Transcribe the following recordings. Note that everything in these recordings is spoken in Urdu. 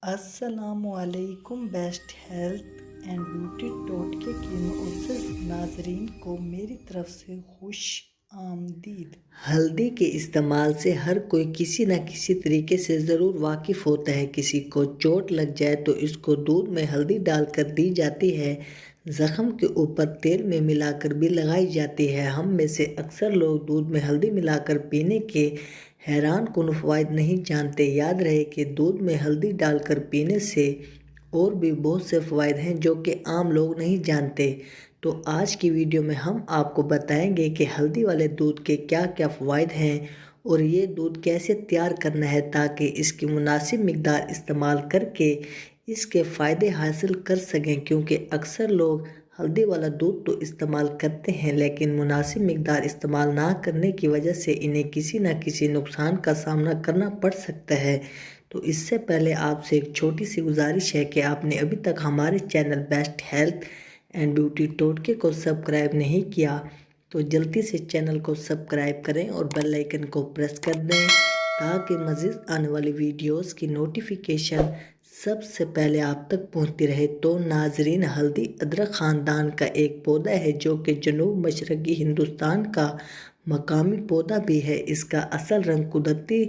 السلام علیکم۔ بیسٹ ہیلتھ اینڈ بیوٹی ٹوٹکے کے معزز ناظرین کو میری طرف سے خوش آمدید۔ ہلدی کے استعمال سے ہر کوئی کسی نہ کسی طریقے سے ضرور واقف ہوتا ہے۔ کسی کو چوٹ لگ جائے تو اس کو دودھ میں ہلدی ڈال کر دی جاتی ہے، زخم کے اوپر تیل میں ملا کر بھی لگائی جاتی ہے۔ ہم میں سے اکثر لوگ دودھ میں ہلدی ملا کر پینے کے حیران کن فوائد نہیں جانتے۔ یاد رہے کہ دودھ میں ہلدی ڈال کر پینے سے اور بھی بہت سے فوائد ہیں جو کہ عام لوگ نہیں جانتے۔ تو آج کی ویڈیو میں ہم آپ کو بتائیں گے کہ ہلدی والے دودھ کے کیا کیا فوائد ہیں اور یہ دودھ کیسے تیار کرنا ہے تاکہ اس کی مناسب مقدار استعمال کر کے اس کے فائدے حاصل کر سکیں، کیونکہ اکثر لوگ ہلدی والا دودھ تو استعمال کرتے ہیں لیکن مناسب مقدار استعمال نہ کرنے کی وجہ سے انہیں کسی نہ کسی نقصان کا سامنا کرنا پڑ سکتا ہے۔ تو اس سے پہلے آپ سے ایک چھوٹی سی گزارش ہے کہ آپ نے ابھی تک ہمارے channel best health and beauty ٹوٹکے کو سبسکرائب نہیں کیا تو جلدی سے چینل کو سبسکرائب کریں اور بیل آئیکن کو پریس کر دیں تاکہ مزید آنے والی ویڈیوز کی نوٹیفیکیشن سب سے پہلے آپ تک پہنچتی رہے۔ تو ناظرین، ہلدی ادرک خاندان کا ایک پودا ہے جو کہ جنوب مشرقی ہندوستان کا مقامی پودا بھی ہے۔ اس کا اصل رنگ قدرتی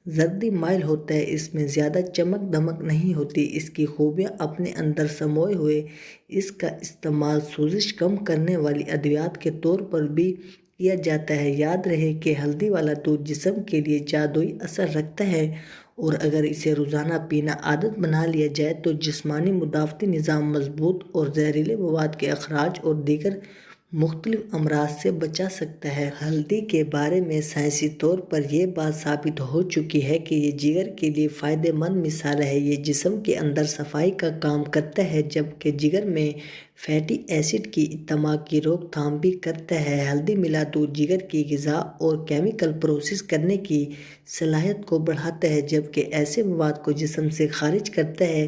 زردی مائل ہوتا ہے، اس میں زیادہ چمک دمک نہیں ہوتی۔ اس کی خوبیاں اپنے اندر سموئے ہوئے اس کا استعمال سوزش کم کرنے والی ادویات کے طور پر بھی کیا جاتا ہے۔ یاد رہے کہ ہلدی والا دودھ جسم کے لیے جادوئی اثر رکھتا ہے اور اگر اسے روزانہ پینا عادت بنا لیا جائے تو جسمانی مدافعتی نظام مضبوط اور زہریلے مواد کے اخراج اور دیگر مختلف امراض سے بچا سکتا ہے۔ ہلدی کے بارے میں سائنسی طور پر یہ بات ثابت ہو چکی ہے کہ یہ جگر کے لیے فائدہ مند مثال ہے۔ یہ جسم کے اندر صفائی کا کام کرتا ہے جبکہ جگر میں فیٹی ایسڈ کی اجتماع کی روک تھام بھی کرتا ہے۔ ہلدی ملا دودھ جگر کی غذا اور کیمیکل پروسیس کرنے کی صلاحیت کو بڑھاتا ہے جبکہ ایسے مواد کو جسم سے خارج کرتا ہے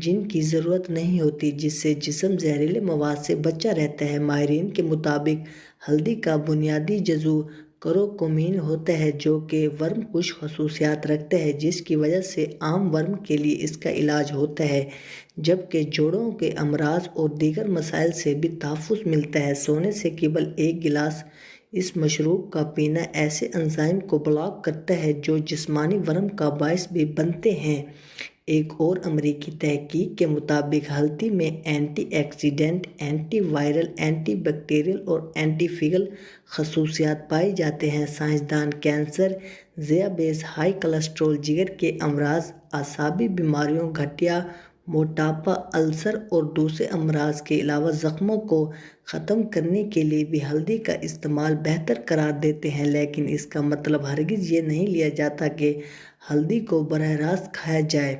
جن کی ضرورت نہیں ہوتی، جس سے جسم زہریلے مواد سے بچا رہتا ہے۔ ماہرین کے مطابق ہلدی کا بنیادی جزو کرکومین ہوتا ہے جو کہ ورم کش خصوصیات رکھتا ہے، جس کی وجہ سے عام ورم کے لیے اس کا علاج ہوتا ہے جبکہ جوڑوں کے امراض اور دیگر مسائل سے بھی تحفظ ملتا ہے۔ سونے سے قبل ایک گلاس اس مشروب کا پینا ایسے انزائم کو بلاک کرتا ہے جو جسمانی ورم کا باعث بھی بنتے ہیں۔ ایک اور امریکی تحقیق کے مطابق ہلدی میں antioxidant, antiviral, antibacterial اور اینٹی فنگل خصوصیات پائے جاتے ہیں۔ سائنسدان کینسر، ذیابیطس، ہائی کولیسٹرول، جگر کے امراض، اعصابی بیماریوں، گٹھیا موٹاپا، السر اور دوسرے امراض کے علاوہ زخموں کو ختم کرنے کے لیے بھی ہلدی کا استعمال بہتر قرار دیتے ہیں، لیکن اس کا مطلب ہرگز یہ نہیں لیا جاتا کہ ہلدی کو براہ راست کھایا جائے۔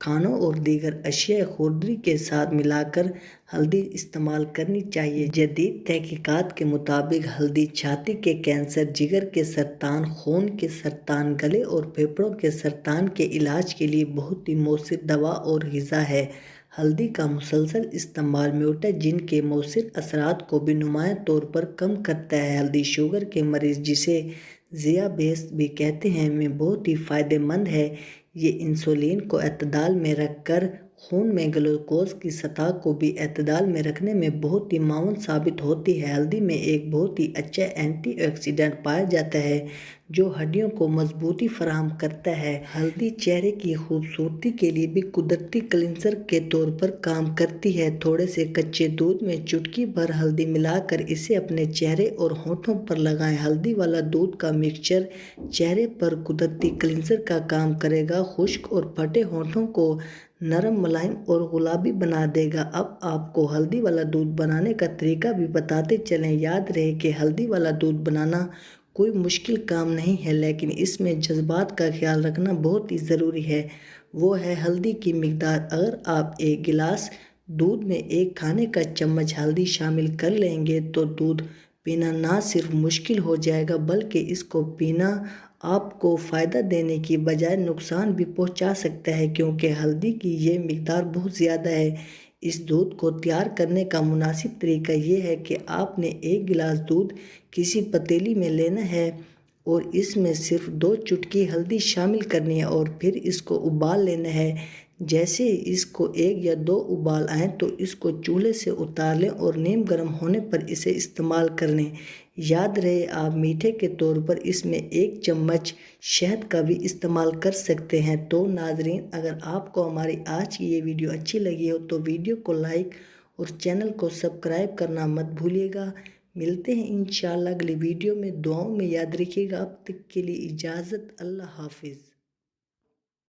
کھانوں اور دیگر اشیاء خوردنی کے ساتھ ملا کر ہلدی استعمال کرنی چاہیے۔ جدید تحقیقات کے مطابق ہلدی چھاتی کے کینسر، جگر کے سرطان، خون کے سرطان، گلے اور پھیپھڑوں کے سرطان کے علاج کے لیے بہت ہی مؤثر دوا اور غذا ہے۔ ہلدی کا مسلسل استعمال میوٹاجن کے مؤثر اثرات کو بھی نمایاں طور پر کم کرتا ہے۔ ہلدی شوگر کے مریض، جسے ذیابیطس بھی کہتے ہیں، میں بہت ہی فائدہ مند ہے۔ یہ انسولین کو اعتدال میں رکھ کر خون میں گلوکوز کی سطح کو بھی اعتدال میں رکھنے میں بہت ہی معاون ثابت ہوتی ہے۔ ہلدی میں ایک بہت ہی اچھا اینٹی آکسیڈنٹ پایا جاتا ہے جو ہڈیوں کو مضبوطی فراہم کرتا ہے۔ ہلدی چہرے کی خوبصورتی کے لیے بھی قدرتی کلینزر کے طور پر کام کرتی ہے۔ تھوڑے سے کچے دودھ میں چٹکی بھر ہلدی ملا کر اسے اپنے چہرے اور ہونٹوں پر لگائیں۔ ہلدی والا دودھ کا مکسچر چہرے پر قدرتی کلینزر کا کام کرے گا، خشک اور پھٹے ہونٹوں کو نرم، ملائم اور گلابی بنا دے گا۔ اب آپ کو ہلدی والا دودھ بنانے کا طریقہ بھی بتاتے چلیں۔ یاد رہے کہ ہلدی والا دودھ بنانا کوئی مشکل کام نہیں ہے، لیکن اس میں جذبات کا خیال رکھنا بہت ہی ضروری ہے، وہ ہے ہلدی کی مقدار۔ اگر آپ ایک گلاس دودھ میں ایک کھانے کا چمچ ہلدی شامل کر لیں گے تو دودھ پینا نہ صرف مشکل ہو جائے گا بلکہ اس کو پینا آپ کو فائدہ دینے کی بجائے نقصان بھی پہنچا سکتا ہے، کیونکہ ہلدی کی یہ مقدار بہت زیادہ ہے۔ اس دودھ کو تیار کرنے کا مناسب طریقہ یہ ہے کہ آپ نے ایک گلاس دودھ کسی پتیلی میں لینا ہے اور اس میں صرف 2 چٹکی ہلدی شامل کرنی ہے اور پھر اس کو ابال لینا ہے۔ جیسے ہی اس کو 1 یا 2 ابال آئیں تو اس کو چولہے سے اتار لیں اور نیم گرم ہونے پر اسے استعمال کر لیں۔ یاد رہے آپ میٹھے کے طور پر اس میں 1 چمچ شہد کا بھی استعمال کر سکتے ہیں۔ تو ناظرین، اگر آپ کو ہماری آج کی یہ ویڈیو اچھی لگی ہو تو ویڈیو کو لائک اور چینل کو سبسکرائب کرنا مت بھولیے گا۔ ملتے ہیں انشاءاللہ اگلی ویڈیو میں، دعاؤں میں یاد رکھیے گا۔ اب تک کے لیے اجازت، اللہ حافظ۔